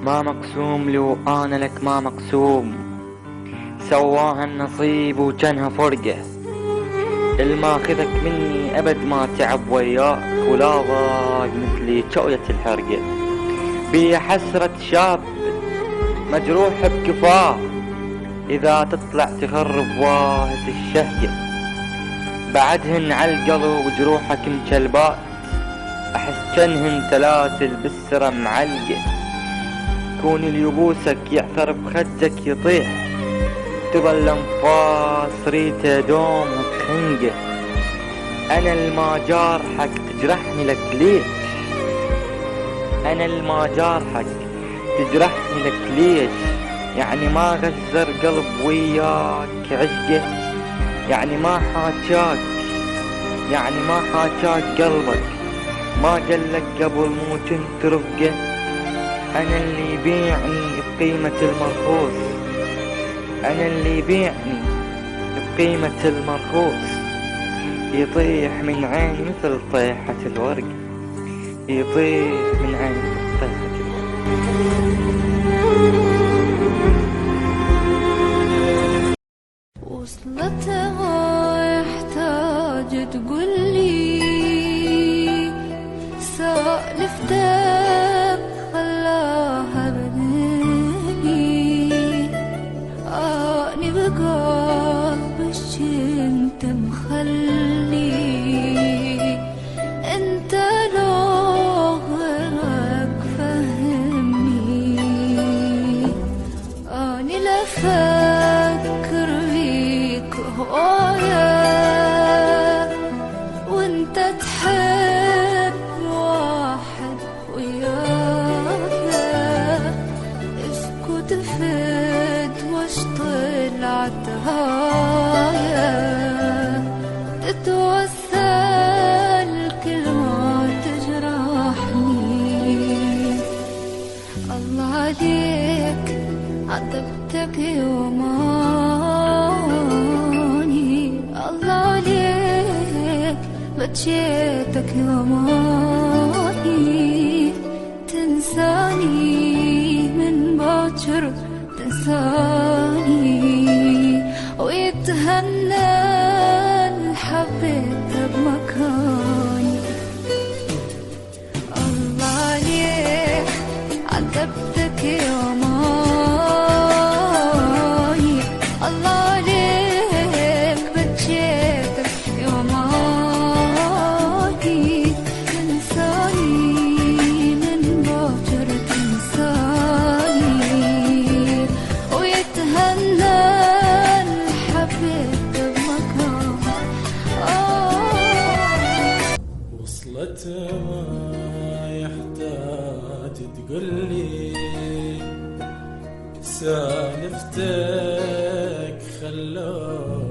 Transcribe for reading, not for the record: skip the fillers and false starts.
ما مقسوم لي وأنا لك ما مقسوم، سواها النصيب وجنها فرقة. الماخذك مني أبد ما تعب وياك، ولا ضاق مثلي شوية الحرقة. بي حسرة شاب مجروح بكفاه، إذا تطلع تخرب واهة الشهقة. بعدهن عالقلب وجروحك مجلبات، أحس جنهن سلاسل بالسرى معلقة. كون اللي يبوسك يعثر بخدك يطيح، تظل انفاس ريته دوم وخنقه. أنا الما جارحك تجرحني لك ليش؟ أنا الما جارحك تجرحني لك ليش؟ يعني ما غزر قلب وياك عشقه، يعني ما حاجاك، يعني ما حاجاك قلبك، ما قالك قبل مو كنت رفقه. أنا اللي يبيعني بقيمة المرخوص، أنا اللي يبيعني بقيمة المرخوص. يطيح من عيني مثل طيحة الورق، يطيح من عيني مثل طيحة الورق. وصلتها يحتاج تقولي سالفتك خلاها بدني. اني بقى بش انت مخلي، انت لو غيرك فهمني. اني لفكر بيك هوايا، وانت تحب واحد وياك. اسكت فد وش طلعت هايا، تتوسل كل ما تجرحني. الله عليك عذبتك يوماني، الله عليك بجيتك يوماني. تنساني من باكر تنساني، ويتهنى الحبيت بمكاني. الله عليك عذبتك يوماني، الله عليك بجيتك يوماني. تنساني من باكر تنساني، ويتهنى الحبيب بمكاني. وصلت ما يحتاج تقولي سالفتك خلاني